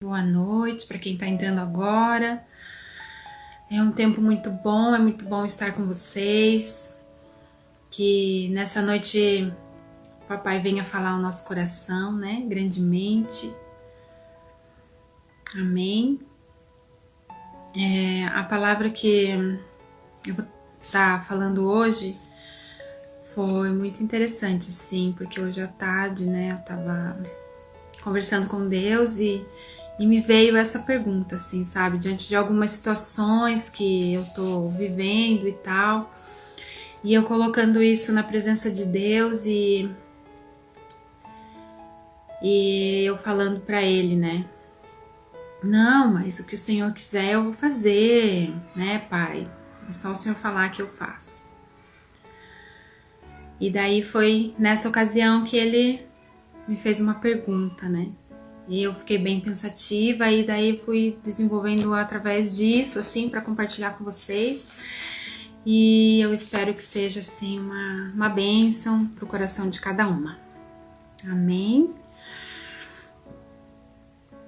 Boa noite para quem está entrando agora. É um tempo muito bom estar com vocês. Que nessa noite o Papai venha falar ao nosso coração, né? Grandemente. Amém. A palavra que eu vou estar falando hoje foi muito interessante, assim, porque hoje à tarde, né, eu estava conversando com Deus e me veio essa pergunta, assim, sabe? Diante de algumas situações que eu tô vivendo e tal. E eu colocando isso na presença de Deus e eu falando pra Ele, né? Não, mas o que o Senhor quiser eu vou fazer, né, Pai? É só o Senhor falar que eu faço. E daí foi nessa ocasião que Ele me fez uma pergunta, né? E eu fiquei bem pensativa e daí fui desenvolvendo através disso, assim, para compartilhar com vocês. E eu espero que seja, assim, uma bênção pro coração de cada uma. Amém?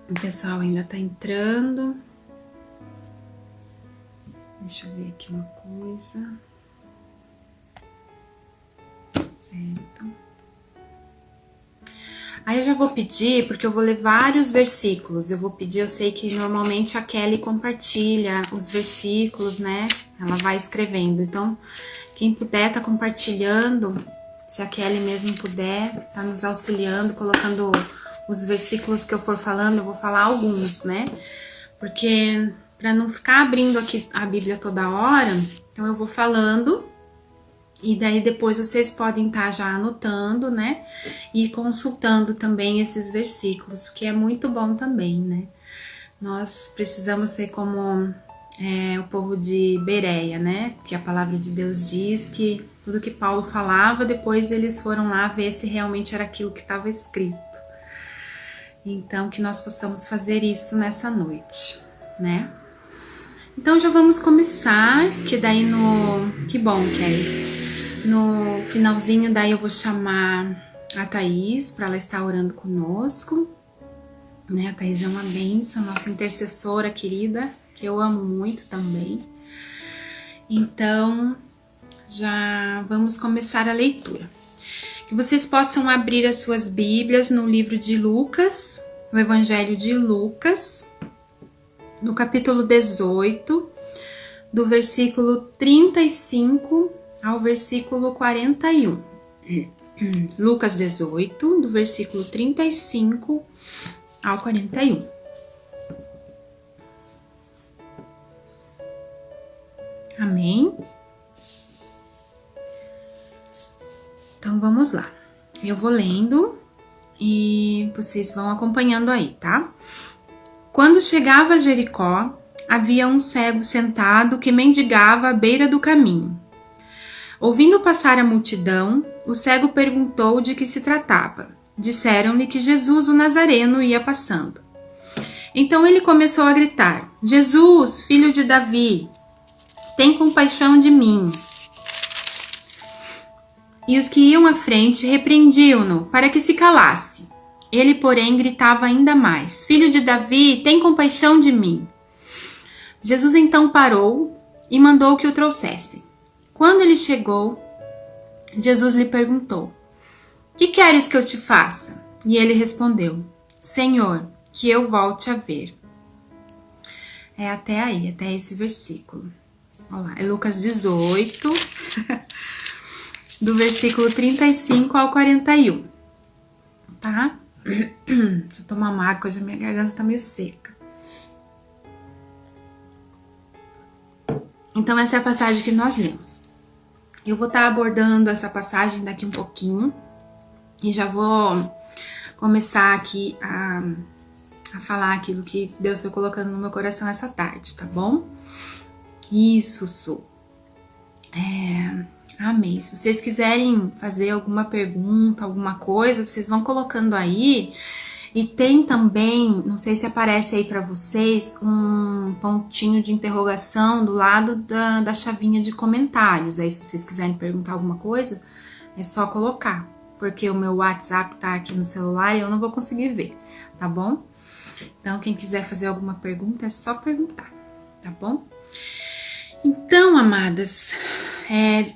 O pessoal ainda tá entrando. Deixa eu ver aqui uma coisa. Certo. Aí eu já vou pedir, porque eu vou ler vários versículos. Eu sei que normalmente a Kelly compartilha os versículos, né? Ela vai escrevendo. Então, quem puder tá compartilhando, se a Kelly mesmo puder, tá nos auxiliando, colocando os versículos que eu for falando, eu vou falar alguns, né? Porque para não ficar abrindo aqui a Bíblia toda hora, então eu vou falando. E daí depois vocês podem estar já anotando, né? E consultando também esses versículos, o que é muito bom também, né? Nós precisamos ser como o povo de Bereia, né? Que a palavra de Deus diz que tudo que Paulo falava, depois eles foram lá ver se realmente era aquilo que estava escrito. Então, que nós possamos fazer isso nessa noite, né? Então já vamos começar, que daí Que bom, Kelly. No finalzinho, daí eu vou chamar a Thaís para ela estar orando conosco. Né? A Thaís é uma bênção, nossa intercessora querida, que eu amo muito também. Então, já vamos começar a leitura. Que vocês possam abrir as suas Bíblias no livro de Lucas, no Evangelho de Lucas, no capítulo 18, do versículo 35 ao versículo 41. Lucas 18, do versículo 35 ao 41. Amém? Então vamos lá. Eu vou lendo e vocês vão acompanhando aí, tá? Quando chegava a Jericó, havia um cego sentado que mendigava à beira do caminho. Ouvindo passar a multidão, o cego perguntou de que se tratava. Disseram-lhe que Jesus, o Nazareno, ia passando. Então ele começou a gritar: Jesus, filho de Davi, tem compaixão de mim. E os que iam à frente repreendiam-no para que se calasse. Ele, porém, gritava ainda mais: Filho de Davi, tem compaixão de mim. Jesus então parou e mandou que o trouxessem. Quando ele chegou, Jesus lhe perguntou: Que queres que eu te faça? E ele respondeu: Senhor, que eu volte a ver. É até aí, até esse versículo. Olha lá, é Lucas 18, do versículo 35 ao 41. Tá? Deixa eu tomar uma água, hoje a minha garganta tá meio seca. Então essa é a passagem que nós lemos. Eu vou estar abordando essa passagem daqui um pouquinho e já vou começar aqui a falar aquilo que Deus foi colocando no meu coração essa tarde, tá bom? Isso, Su. Amém. Se vocês quiserem fazer alguma pergunta, alguma coisa, vocês vão colocando aí. E tem também, não sei se aparece aí para vocês, um pontinho de interrogação do lado da chavinha de comentários. Aí se vocês quiserem perguntar alguma coisa, é só colocar. Porque o meu WhatsApp tá aqui no celular e eu não vou conseguir ver, tá bom? Então, quem quiser fazer alguma pergunta, é só perguntar, tá bom? Então, amadas,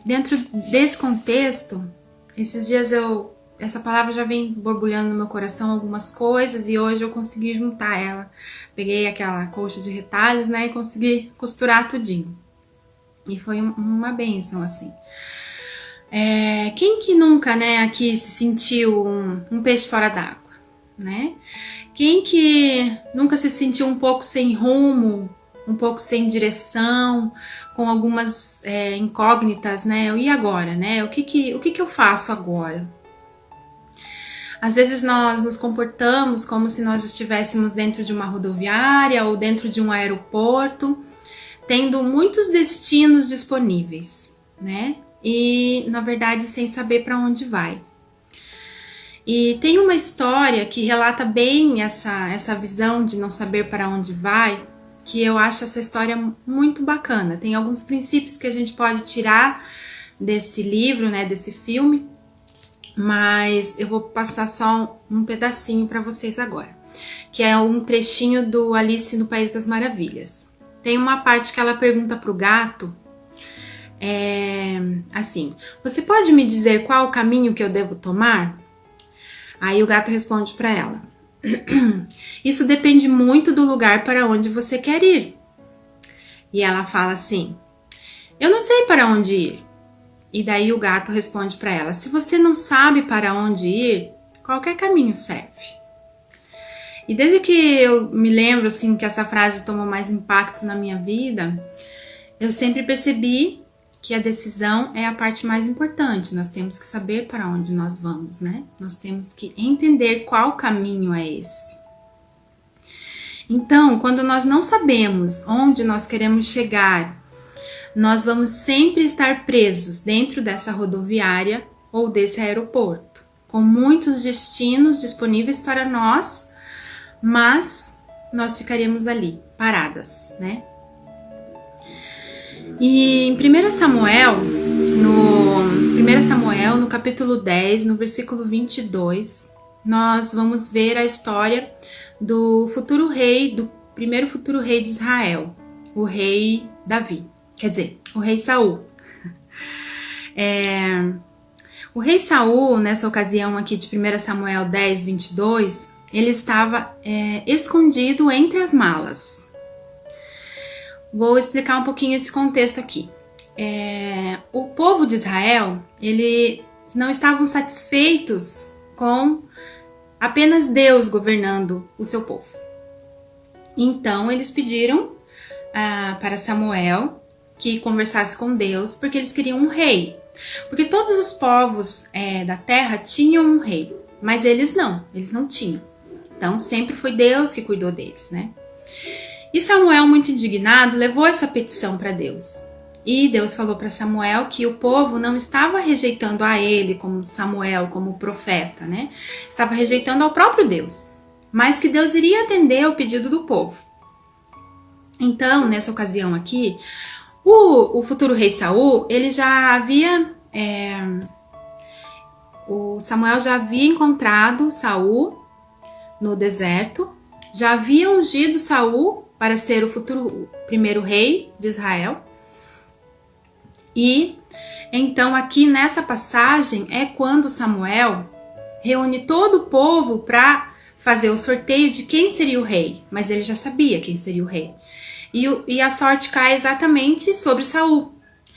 dentro desse contexto, esses dias essa palavra já vem borbulhando no meu coração algumas coisas e hoje eu consegui juntar ela. Peguei aquela colcha de retalhos, né, e consegui costurar tudinho. E foi uma bênção, assim. Quem que nunca, né, aqui se sentiu um peixe fora d'água, né? Quem que nunca se sentiu um pouco sem rumo, um pouco sem direção, com algumas incógnitas, né? E agora, né? O que eu faço agora? Às vezes nós nos comportamos como se nós estivéssemos dentro de uma rodoviária ou dentro de um aeroporto, tendo muitos destinos disponíveis, né? E, na verdade, sem saber para onde vai. E tem uma história que relata bem essa visão de não saber para onde vai, que eu acho essa história muito bacana. Tem alguns princípios que a gente pode tirar desse livro, né, desse filme, mas eu vou passar só um pedacinho para vocês agora, que é um trechinho do Alice no País das Maravilhas. Tem uma parte que ela pergunta pro gato, assim, você pode me dizer qual o caminho que eu devo tomar? Aí o gato responde para ela, isso depende muito do lugar para onde você quer ir. E ela fala assim, eu não sei para onde ir. E daí o gato responde para ela, se você não sabe para onde ir, qualquer caminho serve. E desde que eu me lembro assim que essa frase tomou mais impacto na minha vida, eu sempre percebi que a decisão é a parte mais importante. Nós temos que saber para onde nós vamos, né? Nós temos que entender qual caminho é esse. Então, quando nós não sabemos onde nós queremos chegar, nós vamos sempre estar presos dentro dessa rodoviária ou desse aeroporto, com muitos destinos disponíveis para nós, mas nós ficaríamos ali, paradas, né? E em 1 Samuel, no capítulo 10, no versículo 22, nós vamos ver a história do futuro rei, do primeiro futuro rei de Israel, o rei Davi, quer dizer, o rei Saul. O rei Saul, nessa ocasião aqui de 1 Samuel 10, 22, ele estava escondido entre as malas. Vou explicar um pouquinho esse contexto aqui. O povo de Israel, eles não estavam satisfeitos com apenas Deus governando o seu povo. Então, eles pediram para Samuel que conversasse com Deus, porque eles queriam um rei. Porque todos os povos da terra tinham um rei, mas eles não tinham. Então, sempre foi Deus que cuidou deles, né? E Samuel, muito indignado, levou essa petição para Deus. E Deus falou para Samuel que o povo não estava rejeitando a ele como Samuel, como profeta, né? Estava rejeitando ao próprio Deus, mas que Deus iria atender o pedido do povo. Então, nessa ocasião aqui, o futuro rei Saul, ele já havia... o Samuel já havia encontrado Saul no deserto, já havia ungido Saul para ser o futuro primeiro rei de Israel. E então aqui nessa passagem é quando Samuel reúne todo o povo para fazer o sorteio de quem seria o rei, mas ele já sabia quem seria o rei. E a sorte cai exatamente sobre Saul.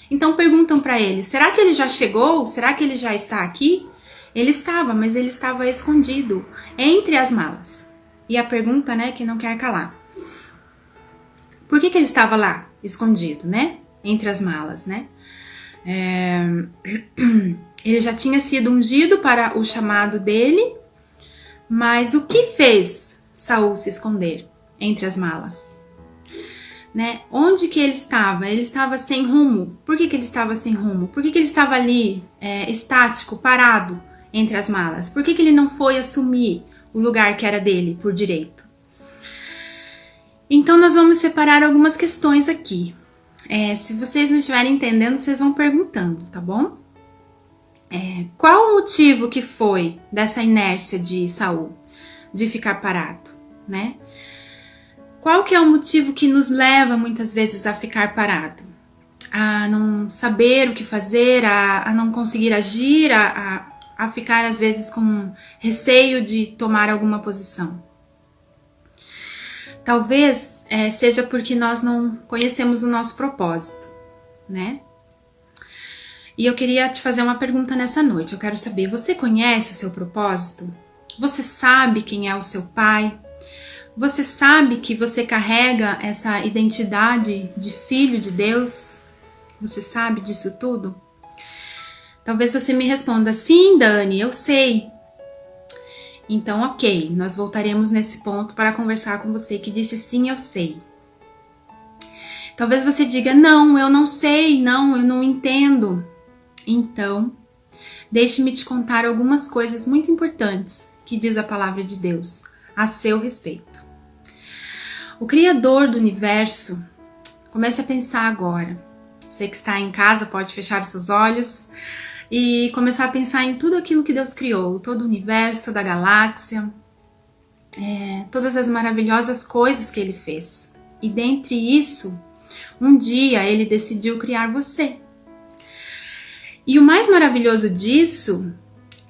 Então perguntam para ele, será que ele já chegou? Será que ele já está aqui? Ele estava, mas ele estava escondido entre as malas. E a pergunta, né, que não quer calar. Por que ele estava lá, escondido, né? Entre as malas, né? Ele já tinha sido ungido para o chamado dele, mas o que fez Saul se esconder entre as malas? Né? Onde que ele estava? Ele estava sem rumo. Por que ele estava sem rumo? Por que ele estava ali, estático, parado entre as malas? Por que ele não foi assumir o lugar que era dele por direito? Então, nós vamos separar algumas questões aqui. Se vocês não estiverem entendendo, vocês vão perguntando, tá bom? Qual o motivo que foi dessa inércia de Saul, de ficar parado, né? qual que é o motivo que nos leva muitas vezes a ficar parado? A não saber o que fazer, a não conseguir agir, a ficar às vezes com receio de tomar alguma posição. Talvez seja porque nós não conhecemos o nosso propósito, né? E eu queria te fazer uma pergunta nessa noite. Eu quero saber, você conhece o seu propósito? Você sabe quem é o seu pai? Você sabe que você carrega essa identidade de filho de Deus? Você sabe disso tudo? Talvez você me responda, sim, Dani, eu sei. Então, ok, nós voltaremos nesse ponto para conversar com você que disse sim, eu sei. Talvez você diga, não, eu não sei, não, eu não entendo. Então, deixe-me te contar algumas coisas muito importantes que diz a palavra de Deus a seu respeito. O Criador do universo, comece a pensar agora. Você que está em casa pode fechar os seus olhos e começar a pensar em tudo aquilo que Deus criou, todo o universo, toda a galáxia, todas as maravilhosas coisas que Ele fez. E dentre isso, um dia Ele decidiu criar você. E o mais maravilhoso disso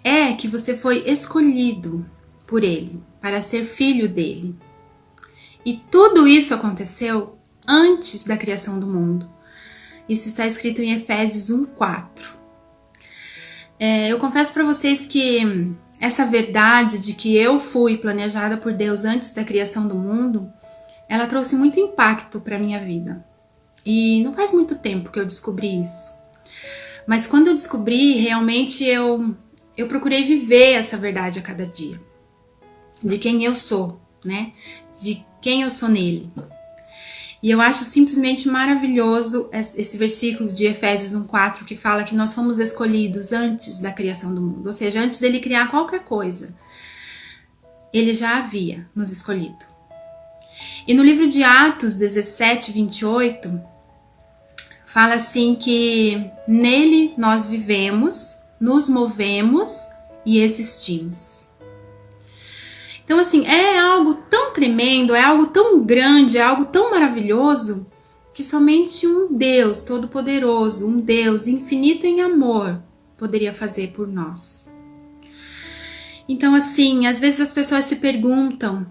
é que você foi escolhido por Ele, para ser filho dele. E tudo isso aconteceu antes da criação do mundo. Isso está escrito em Efésios 1:4. Eu confesso para vocês que essa verdade de que eu fui planejada por Deus antes da criação do mundo, ela trouxe muito impacto para minha vida. E não faz muito tempo que eu descobri isso. Mas quando eu descobri, realmente eu procurei viver essa verdade a cada dia. De quem eu sou, né? De quem eu sou nele. E eu acho simplesmente maravilhoso esse versículo de Efésios 1:4 que fala que nós fomos escolhidos antes da criação do mundo. Ou seja, antes dele criar qualquer coisa, ele já havia nos escolhido. E no livro de Atos 17:28, fala assim que nele nós vivemos, nos movemos e existimos. Então, assim, é algo tão tremendo, é algo tão grande, é algo tão maravilhoso, que somente um Deus todo-poderoso, um Deus infinito em amor, poderia fazer por nós. Então, assim, às vezes as pessoas se perguntam,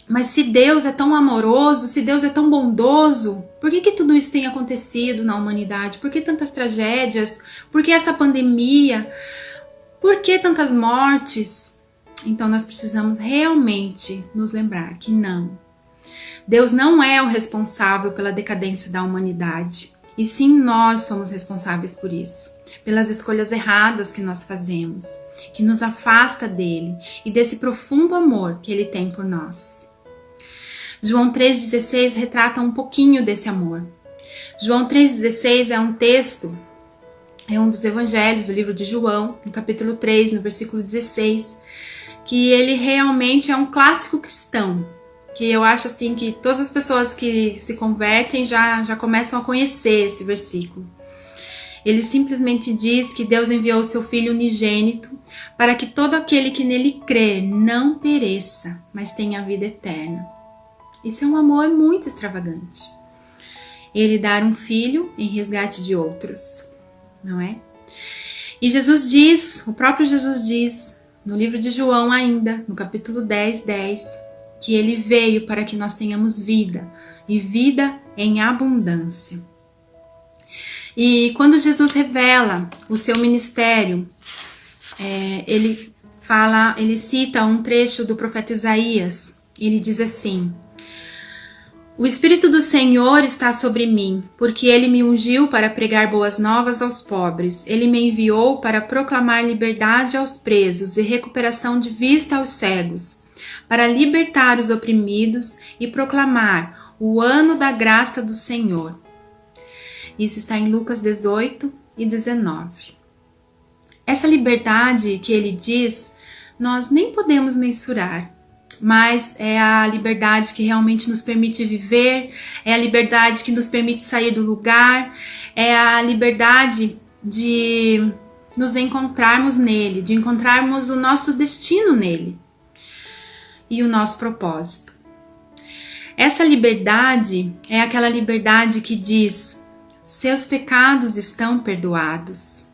mas se Deus é tão amoroso, se Deus é tão bondoso, por que tudo isso tem acontecido na humanidade? Por que tantas tragédias? Por que essa pandemia? Por que tantas mortes? Então nós precisamos realmente nos lembrar que não. Deus não é o responsável pela decadência da humanidade. E sim, nós somos responsáveis por isso. Pelas escolhas erradas que nós fazemos, que nos afasta dele e desse profundo amor que ele tem por nós. João 3,16 retrata um pouquinho desse amor. João 3,16 é um texto, é um dos evangelhos do livro de João, no capítulo 3, no versículo 16, que ele realmente é um clássico cristão, que eu acho assim que todas as pessoas que se convertem já começam a conhecer esse versículo. Ele simplesmente diz que Deus enviou o seu Filho unigênito para que todo aquele que nele crê não pereça, mas tenha a vida eterna. Isso é um amor muito extravagante. Ele dar um filho em resgate de outros, não é? E Jesus diz, o próprio Jesus diz, no livro de João ainda, no capítulo 10:10, que ele veio para que nós tenhamos vida, e vida em abundância. E quando Jesus revela o seu ministério, ele cita um trecho do profeta Isaías. Ele diz assim: o Espírito do Senhor está sobre mim, porque ele me ungiu para pregar boas novas aos pobres. Ele me enviou para proclamar liberdade aos presos e recuperação de vista aos cegos, para libertar os oprimidos e proclamar o ano da graça do Senhor. Isso está em Lucas 18:19. Essa liberdade que ele diz, nós nem podemos mensurar, mas é a liberdade que realmente nos permite viver, é a liberdade que nos permite sair do lugar, é a liberdade de nos encontrarmos nele, de encontrarmos o nosso destino nele e o nosso propósito. Essa liberdade é aquela liberdade que diz: seus pecados estão perdoados.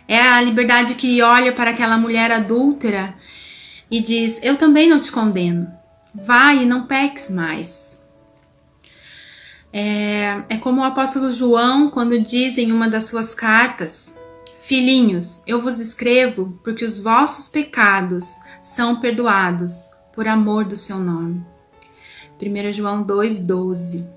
É a liberdade que olha para aquela mulher adúltera e diz: eu também não te condeno. Vai e não peques mais. É como o apóstolo João, quando diz em uma das suas cartas: filhinhos, eu vos escrevo porque os vossos pecados são perdoados por amor do seu nome. 1 João 2,12.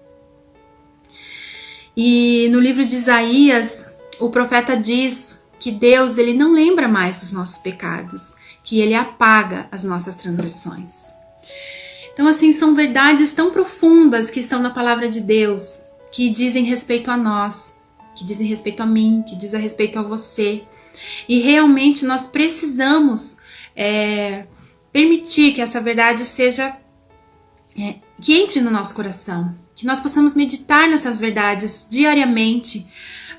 E no livro de Isaías, o profeta diz que Deus, ele não lembra mais dos nossos pecados, que ele apaga as nossas transgressões. Então, assim, são verdades tão profundas que estão na palavra de Deus, que dizem respeito a nós, que dizem respeito a mim, que dizem respeito a você. E realmente nós precisamos permitir que essa verdade seja, que entre no nosso coração, que nós possamos meditar nessas verdades diariamente,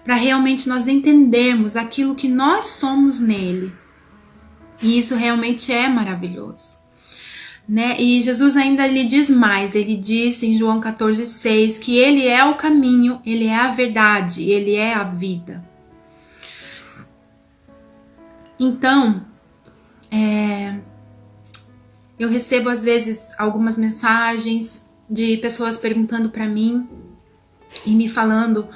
para realmente nós entendermos aquilo que nós somos nele. E isso realmente é maravilhoso, né? E Jesus ainda lhe diz mais, ele diz em João 14,6 que ele é o caminho, ele é a verdade, ele é a vida. Então, eu recebo às vezes algumas mensagens de pessoas perguntando para mim e me falando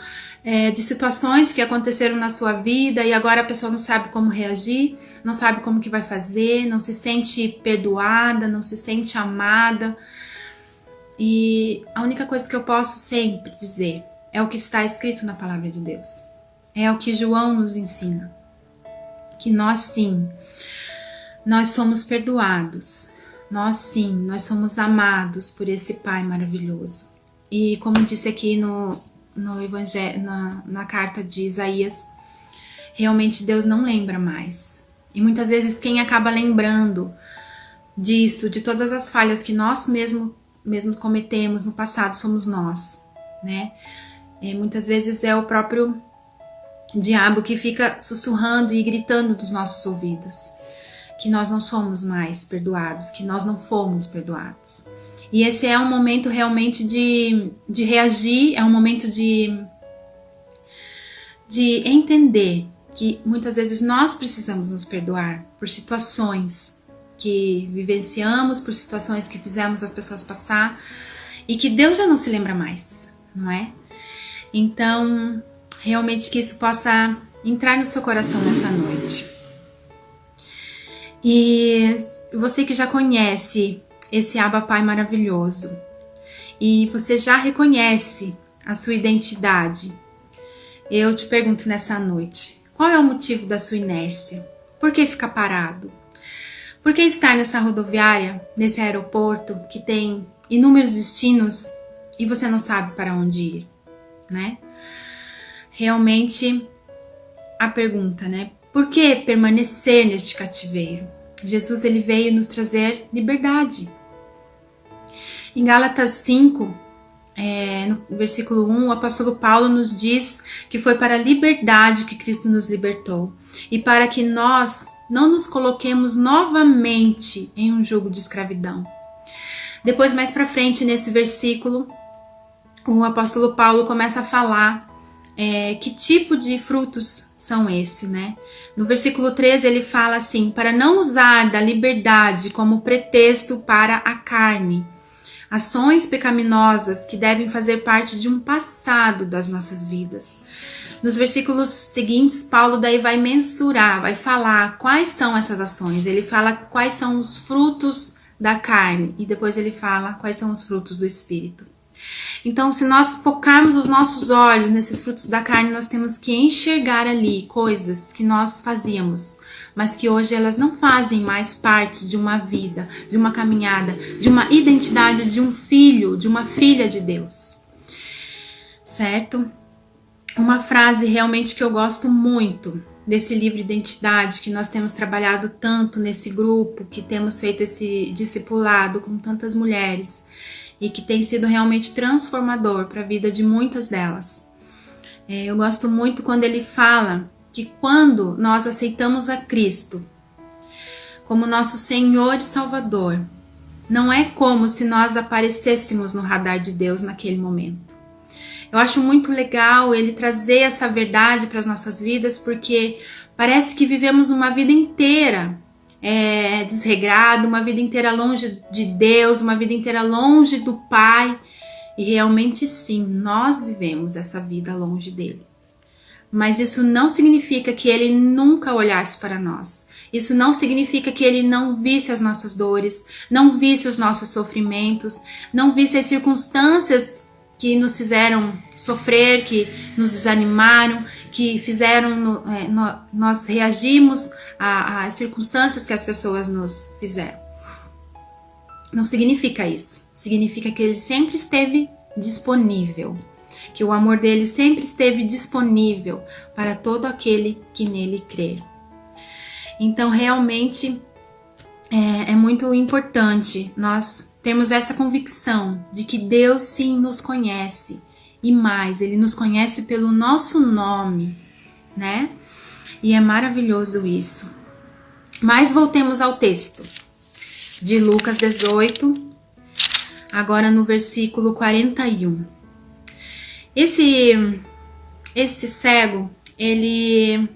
de situações que aconteceram na sua vida e agora a pessoa não sabe como reagir, não sabe como que vai fazer, não se sente perdoada, não se sente amada. E a única coisa que eu posso sempre dizer é o que está escrito na palavra de Deus. É o que João nos ensina. Que nós sim, nós somos perdoados. Nós sim, nós somos amados por esse Pai maravilhoso. E como disse aqui no Evangelho, na carta de Isaías, realmente Deus não lembra mais. E muitas vezes quem acaba lembrando disso, de todas as falhas que nós mesmo cometemos no passado, somos nós, né? Muitas vezes é o próprio diabo que fica sussurrando e gritando nos nossos ouvidos que nós não somos mais perdoados, que nós não fomos perdoados. E esse é um momento realmente de reagir, é um momento de entender que muitas vezes nós precisamos nos perdoar por situações que vivenciamos, por situações que fizemos as pessoas passar e que Deus já não se lembra mais, não é? Então, realmente que isso possa entrar no seu coração nessa noite. E você que já conhece esse Abba Pai maravilhoso e você já reconhece a sua identidade, eu te pergunto nessa noite, qual é o motivo da sua inércia? Por que ficar parado? Por que estar nessa rodoviária, nesse aeroporto que tem inúmeros destinos e você não sabe para onde ir, né? Realmente a pergunta, né? Por que permanecer neste cativeiro? Jesus, ele veio nos trazer liberdade. Em Gálatas 5, no versículo 1, o apóstolo Paulo nos diz que foi para a liberdade que Cristo nos libertou e para que nós não nos coloquemos novamente em um jugo de escravidão. Depois, mais para frente, nesse versículo, o apóstolo Paulo começa a falar que tipo de frutos são esses, né? No versículo 13 ele fala assim: para não usar da liberdade como pretexto para a carne, ações pecaminosas que devem fazer parte de um passado das nossas vidas. Nos versículos seguintes, Paulo daí vai mensurar, vai falar quais são essas ações. Ele fala quais são os frutos da carne e depois ele fala quais são os frutos do Espírito. Então, se nós focarmos os nossos olhos nesses frutos da carne, nós temos que enxergar ali coisas que nós fazíamos, mas que hoje elas não fazem mais parte de uma vida, de uma caminhada, de uma identidade de um filho, de uma filha de Deus. Certo? Uma frase realmente que eu gosto muito desse livro Identidade, que nós temos trabalhado tanto nesse grupo, que temos feito esse discipulado com tantas mulheres, e que tem sido realmente transformador para a vida de muitas delas. Eu gosto muito quando ele fala que quando nós aceitamos a Cristo como nosso Senhor e Salvador, Não é como se nós aparecêssemos no radar de Deus naquele momento. Eu acho muito legal ele trazer essa verdade para as nossas vidas, porque parece que vivemos uma vida inteira desregrado, uma vida inteira longe de Deus, uma vida inteira longe do Pai. E realmente sim, nós vivemos essa vida longe dele. Mas isso não significa que ele nunca olhasse para nós. Isso não significa que ele não visse as nossas dores, não visse os nossos sofrimentos, não visse as circunstâncias que nos fizeram sofrer, que nos desanimaram, que fizeram nós reagimos às circunstâncias que as pessoas nos fizeram. Não significa isso. Significa que ele sempre esteve disponível, que o amor dele sempre esteve disponível para todo aquele que nele crer. Então, realmente, é muito importante nós termos essa convicção de que Deus sim nos conhece. E mais, ele nos conhece pelo nosso nome, né? E é maravilhoso isso. Mas voltemos ao texto de Lucas 18, agora no versículo 41. Esse cego, ele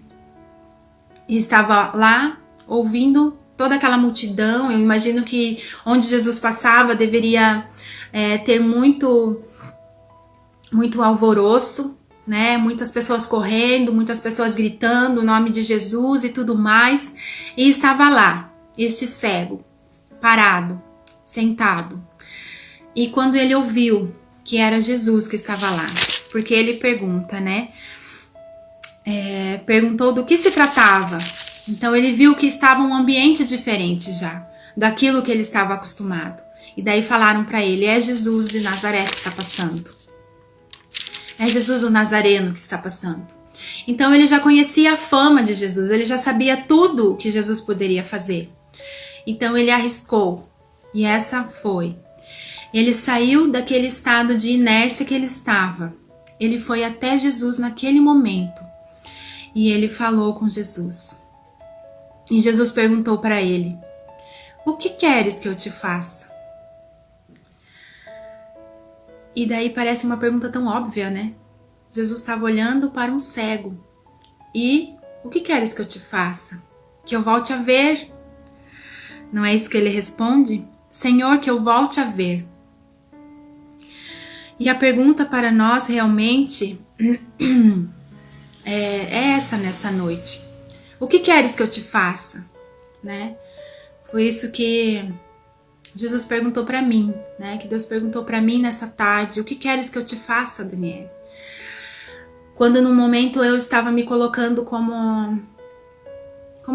estava lá ouvindo toda aquela multidão. Eu imagino que onde Jesus passava deveria ter muito alvoroço, né? Muitas pessoas correndo, muitas pessoas gritando o nome de Jesus e tudo mais. E estava lá, este cego, parado, sentado. E quando ele ouviu que era Jesus que estava lá, porque ele pergunta, né? Perguntou do que se tratava. Então ele viu que estava um ambiente diferente já daquilo que ele estava acostumado. E daí falaram para ele: é Jesus de Nazaré que está passando. É Jesus o Nazareno que está passando. Então ele já conhecia a fama de Jesus, ele já sabia tudo o que Jesus poderia fazer. Então ele arriscou. E essa foi. Ele saiu daquele estado de inércia que ele estava. Ele foi até Jesus naquele momento. E ele falou com Jesus. E Jesus perguntou para ele: o que queres que eu te faça? E daí parece uma pergunta tão óbvia, né? Jesus estava olhando para um cego. E o que queres que eu te faça? Que eu volte a ver? Não é isso que ele responde? Senhor, que eu volte a ver. E a pergunta para nós realmente é essa nessa noite. O que queres que eu te faça? Né? Foi isso que Jesus perguntou para mim, né? Que Deus perguntou para mim nessa tarde. O que queres que eu te faça, Daniele? Quando no momento eu estava me colocando como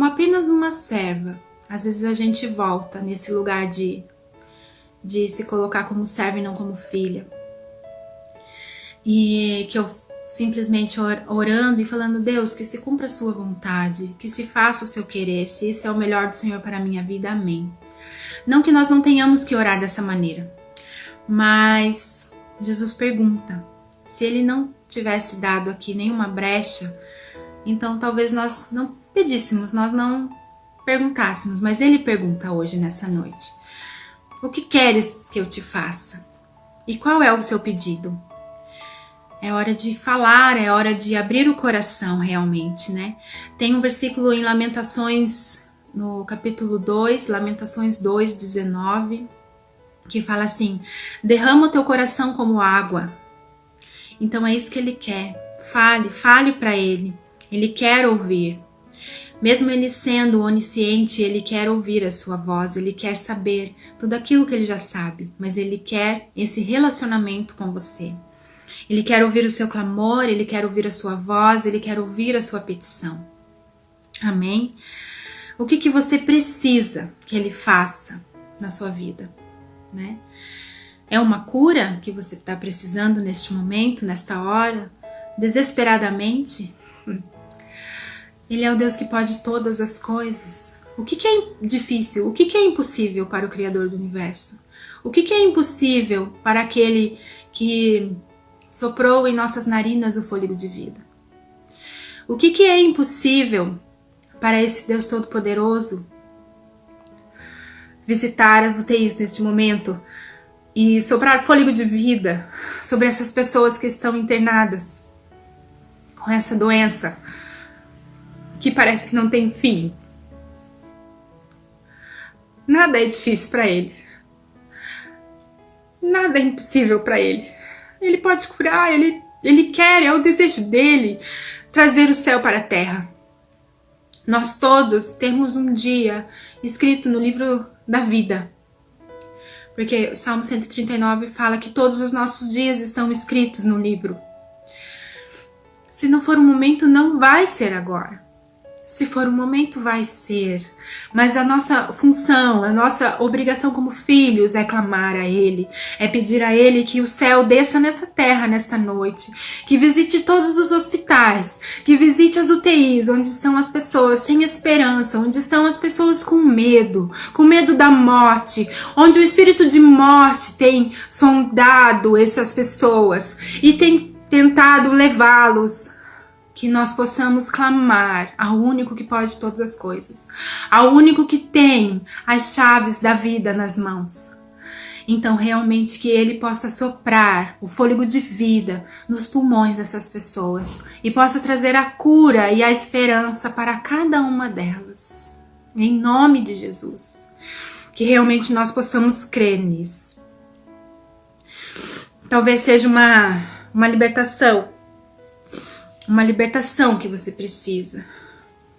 apenas uma serva. Às vezes a gente volta nesse lugar de se colocar como serva e não como filha. E que eu simplesmente orando e falando: Deus, que se cumpra a sua vontade, que se faça o seu querer, se isso é o melhor do Senhor para a minha vida, amém. Não que nós não tenhamos que orar dessa maneira, mas Jesus pergunta: se ele não tivesse dado aqui nenhuma brecha, então talvez nós não pedíssemos, nós não perguntássemos, mas ele pergunta hoje nessa noite: o que queres que eu te faça? E qual é o seu pedido? É hora de falar, é hora de abrir o coração realmente, né? Tem um versículo em Lamentações, no capítulo 2, Lamentações 2, 19, que fala assim: derrama o teu coração como água. Então é isso que ele quer. Fale para ele. Ele quer ouvir. Mesmo ele sendo onisciente, ele quer ouvir a sua voz, ele quer saber tudo aquilo que ele já sabe, mas ele quer esse relacionamento com você. Ele quer ouvir o seu clamor, ele quer ouvir a sua voz, ele quer ouvir a sua petição. Amém? O que você precisa que ele faça na sua vida, né? É uma cura que você está precisando neste momento, nesta hora, desesperadamente? Ele é o Deus que pode todas as coisas. O que é difícil? O que é impossível para o Criador do Universo? O que é impossível para aquele que soprou em nossas narinas o fôlego de vida? O que é impossível para esse Deus Todo-Poderoso visitar as UTIs neste momento e soprar fôlego de vida sobre essas pessoas que estão internadas com essa doença que parece que não tem fim. Nada é difícil para Ele. Nada é impossível para Ele. Ele pode curar, Ele quer, é o desejo dEle trazer o céu para a terra. Nós todos temos um dia escrito no livro da vida. Porque o Salmo 139 fala que todos os nossos dias estão escritos no livro. Se não for o momento, não vai ser agora. Se for o momento, vai ser. Mas a nossa função, a nossa obrigação como filhos é clamar a Ele. É pedir a Ele que o céu desça nessa terra nesta noite. Que visite todos os hospitais. Que visite as UTIs, onde estão as pessoas sem esperança. Onde estão as pessoas com medo da morte. Onde o espírito de morte tem sondado essas pessoas e tem tentado levá-los. Que nós possamos clamar ao único que pode todas as coisas, ao único que tem as chaves da vida nas mãos. Então, realmente, que Ele possa soprar o fôlego de vida nos pulmões dessas pessoas e possa trazer a cura e a esperança para cada uma delas. Em nome de Jesus. Que realmente nós possamos crer nisso. Talvez seja uma libertação. Uma libertação que você precisa,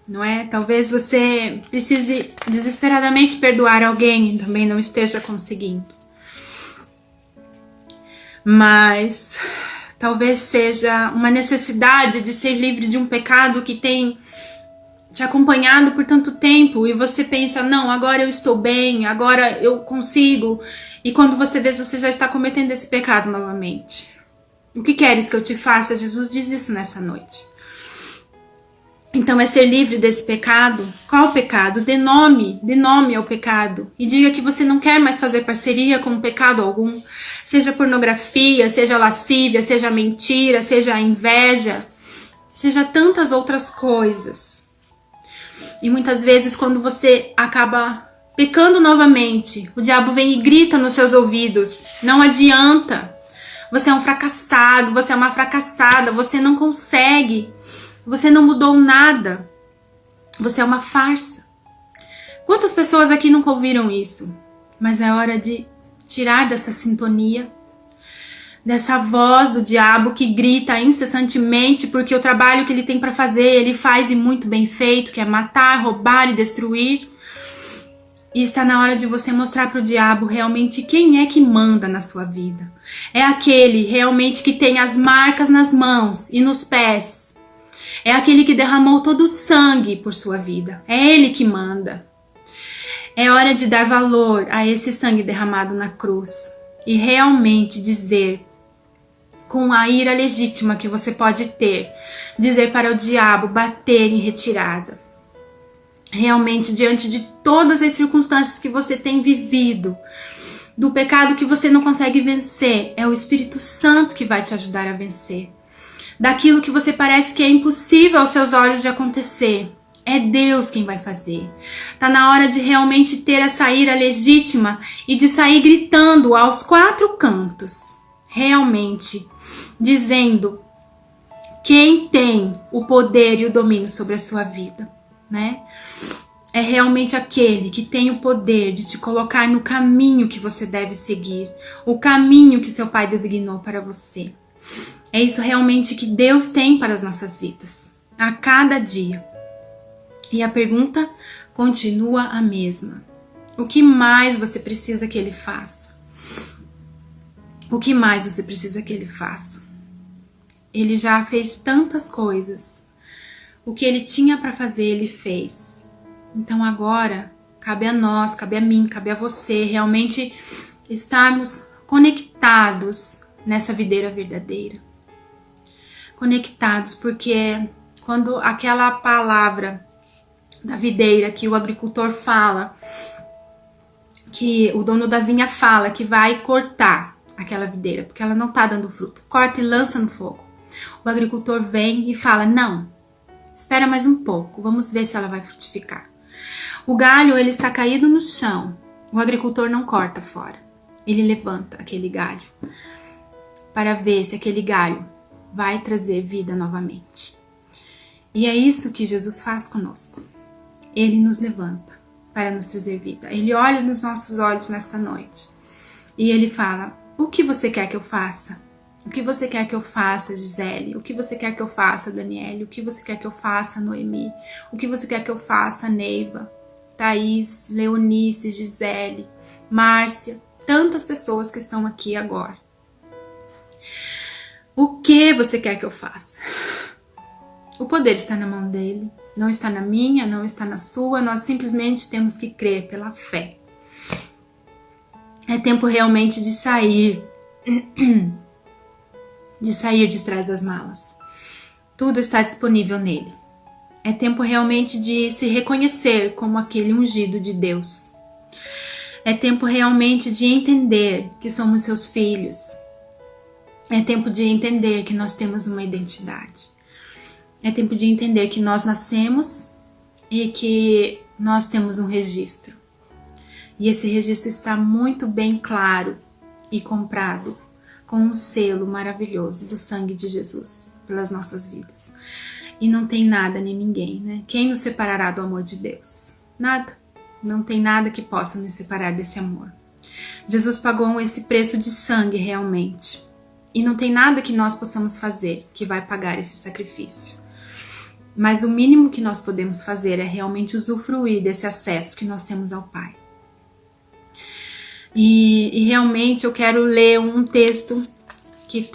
não é? Talvez você precise desesperadamente perdoar alguém e também não esteja conseguindo. Mas talvez seja uma necessidade de ser livre de um pecado que tem te acompanhado por tanto tempo e você pensa, não, agora eu estou bem, agora eu consigo. E quando você vê, você já está cometendo esse pecado novamente. O que queres que eu te faça? Jesus diz isso nessa noite. Então é ser livre desse pecado. Qual o pecado? Dê nome ao pecado. E diga que você não quer mais fazer parceria com pecado algum. Seja pornografia, seja lascívia, seja mentira, seja inveja. Seja tantas outras coisas. E muitas vezes quando você acaba pecando novamente, o diabo vem e grita nos seus ouvidos. Não adianta. Você é um fracassado, você é uma fracassada, você não consegue, você não mudou nada, você é uma farsa. Quantas pessoas aqui nunca ouviram isso? Mas é hora de tirar dessa sintonia, dessa voz do diabo que grita incessantemente porque o trabalho que ele tem para fazer, ele faz e muito bem feito, que é matar, roubar e destruir. E está na hora de você mostrar para o diabo realmente quem é que manda na sua vida. É aquele realmente que tem as marcas nas mãos e nos pés. É aquele que derramou todo o sangue por sua vida. É ele que manda. É hora de dar valor a esse sangue derramado na cruz. E realmente dizer, com a ira legítima que você pode ter, dizer para o diabo bater em retirada. Realmente, diante de todas as circunstâncias que você tem vivido, do pecado que você não consegue vencer, é o Espírito Santo que vai te ajudar a vencer. Daquilo que você parece que é impossível aos seus olhos de acontecer, é Deus quem vai fazer. Tá na hora de realmente ter essa ira legítima e de sair gritando aos quatro cantos, realmente, dizendo quem tem o poder e o domínio sobre a sua vida, né? É realmente aquele que tem o poder de te colocar no caminho que você deve seguir, o caminho que seu Pai designou para você. É isso realmente que Deus tem para as nossas vidas, a cada dia. E a pergunta continua a mesma. O que mais você precisa que Ele faça? O que mais você precisa que Ele faça? Ele já fez tantas coisas. O que Ele tinha para fazer, Ele fez. Então agora, cabe a nós, cabe a mim, cabe a você realmente estarmos conectados nessa videira verdadeira. Conectados, porque quando aquela palavra da videira que o agricultor fala, que o dono da vinha fala que vai cortar aquela videira, porque ela não está dando fruto, corta e lança no fogo. O agricultor vem e fala, não, espera mais um pouco, vamos ver se ela vai frutificar. O galho, ele está caído no chão, O agricultor não corta fora, ele levanta aquele galho para ver se aquele galho vai trazer vida novamente. E é isso que Jesus faz conosco. Ele nos levanta para nos trazer vida. Ele olha nos nossos olhos nesta noite e ele fala: o que você quer que eu faça? O que você quer que eu faça, Gisele? O que você quer que eu faça, Daniele? O que você quer que eu faça, Noemi? O que você quer que eu faça, Neiva, Thaís, Leonice, Gisele, Márcia? Tantas pessoas que estão aqui agora. O que você quer que eu faça? O poder está na mão dele, não está na minha, não está na sua. Nós simplesmente temos que crer pela fé. É tempo realmente de sair de trás das malas. Tudo está disponível nele. É tempo realmente de se reconhecer como aquele ungido de Deus. É tempo realmente de entender que somos seus filhos. É tempo de entender que nós temos uma identidade. É tempo de entender que nós nascemos e que nós temos um registro. E esse registro está muito bem claro e comprado com um selo maravilhoso do sangue de Jesus pelas nossas vidas. E não tem nada nem ninguém, né? Quem nos separará do amor de Deus? Nada. Não tem nada que possa nos separar desse amor. Jesus pagou esse preço de sangue realmente. E não tem nada que nós possamos fazer que vai pagar esse sacrifício. Mas o mínimo que nós podemos fazer é realmente usufruir desse acesso que nós temos ao Pai. E realmente eu quero ler um texto que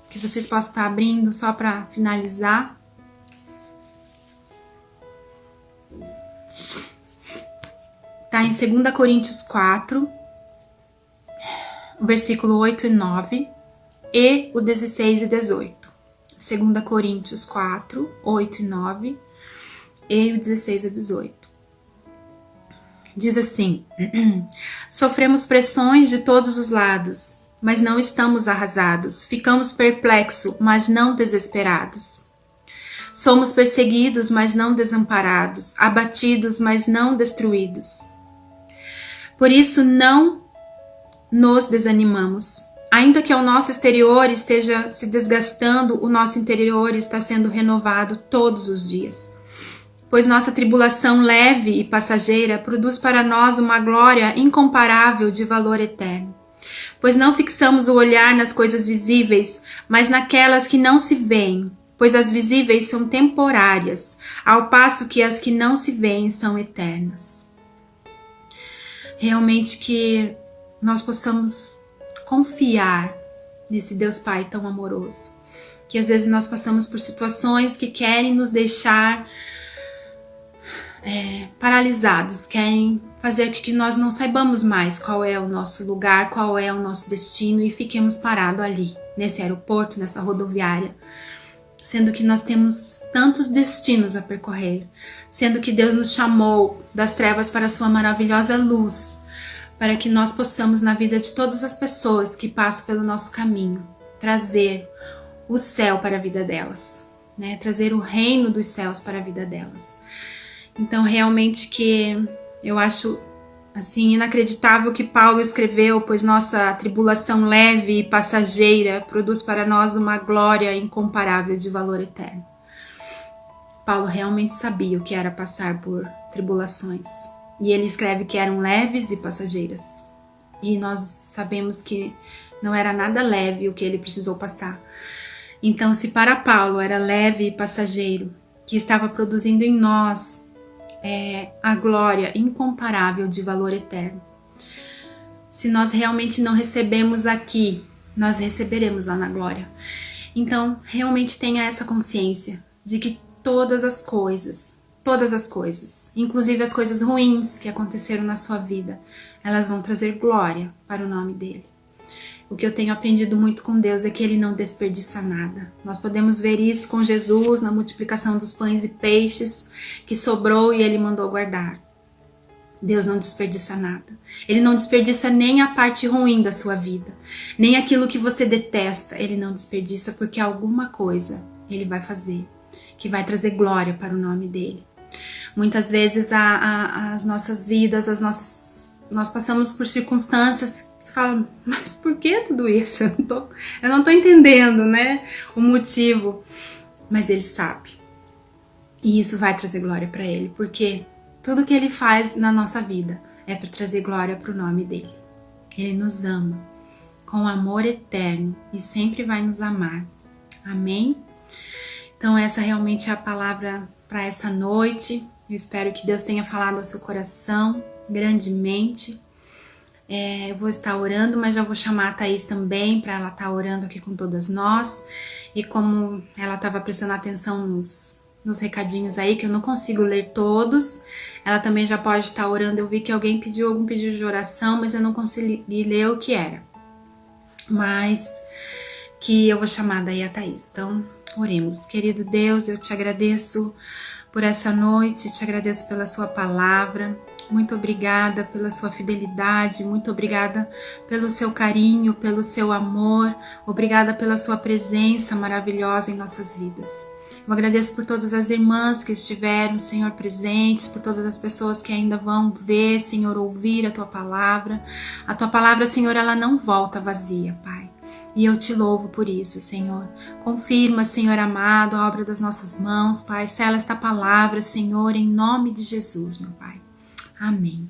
que vocês possam estar abrindo só para finalizar. Está em 2 Coríntios 4, o versículo 8 e 9 e o 16 e 18. 2 Coríntios 4, 8 e 9 e o 16 e 18. Diz assim: sofremos pressões de todos os lados, mas não estamos arrasados. Ficamos perplexos, mas não desesperados. Somos perseguidos, mas não desamparados. Abatidos, mas não destruídos. Por isso não nos desanimamos. Ainda que o nosso exterior esteja se desgastando, o nosso interior está sendo renovado todos os dias. Pois nossa tribulação leve e passageira produz para nós uma glória incomparável de valor eterno. Pois não fixamos o olhar nas coisas visíveis, mas naquelas que não se veem, pois as visíveis são temporárias, ao passo que as que não se veem são eternas. Realmente que nós possamos confiar nesse Deus Pai tão amoroso, que às vezes nós passamos por situações que querem nos deixar paralisados, querem fazer com que nós não saibamos mais qual é o nosso lugar, qual é o nosso destino e fiquemos parados ali, nesse aeroporto, nessa rodoviária, sendo que nós temos tantos destinos a percorrer, sendo que Deus nos chamou das trevas para a sua maravilhosa luz, para que nós possamos, na vida de todas as pessoas que passam pelo nosso caminho, trazer o céu para a vida delas, né? Trazer o reino dos céus para a vida delas. Então, realmente que eu acho assim inacreditável que Paulo escreveu, pois nossa tribulação leve e passageira produz para nós uma glória incomparável de valor eterno. Paulo realmente sabia o que era passar por tribulações. E ele escreve que eram leves e passageiras. E nós sabemos que não era nada leve o que ele precisou passar. Então, se para Paulo era leve e passageiro, que estava produzindo em nós a glória incomparável de valor eterno. Se nós realmente não recebemos aqui, nós receberemos lá na glória. Então, realmente tenha essa consciência de que todas as coisas, inclusive as coisas ruins que aconteceram na sua vida, elas vão trazer glória para o nome dele. O que eu tenho aprendido muito com Deus é que ele não desperdiça nada. Nós podemos ver isso com Jesus na multiplicação dos pães e peixes que sobrou e ele mandou guardar. Deus não desperdiça nada. Ele não desperdiça nem a parte ruim da sua vida, nem aquilo que você detesta. Ele não desperdiça porque alguma coisa ele vai fazer que vai trazer glória para o nome dele. Muitas vezes as nossas vidas, nós passamos por circunstâncias que você fala, mas por que tudo isso? Eu não tô entendendo, né? O motivo. Mas ele sabe. E isso vai trazer glória para ele, porque tudo que ele faz na nossa vida é para trazer glória para o nome dele. Ele nos ama com amor eterno e sempre vai nos amar. Amém? Então essa realmente é a palavra para essa noite. Eu espero que Deus tenha falado ao seu coração grandemente. Eu vou estar orando, mas já vou chamar a Thaís também para ela estar orando aqui com todas nós. E como ela estava prestando atenção nos recadinhos aí, que eu não consigo ler todos, ela também já pode estar orando. Eu vi que alguém pediu algum pedido de oração, mas eu não consegui ler o que era. Mas que eu vou chamar daí a Thaís. Então, oremos. Querido Deus, eu te agradeço por essa noite, te agradeço pela sua palavra. Muito obrigada pela sua fidelidade, muito obrigada pelo seu carinho, pelo seu amor, obrigada pela sua presença maravilhosa em nossas vidas. Eu agradeço por todas as irmãs que estiveram, Senhor, presentes, por todas as pessoas que ainda vão ver, Senhor, ouvir a Tua palavra. A Tua palavra, Senhor, ela não volta vazia, Pai. E eu te louvo por isso, Senhor. Confirma, Senhor amado, a obra das nossas mãos, Pai. Sela esta palavra, Senhor, em nome de Jesus, meu Pai. Amém.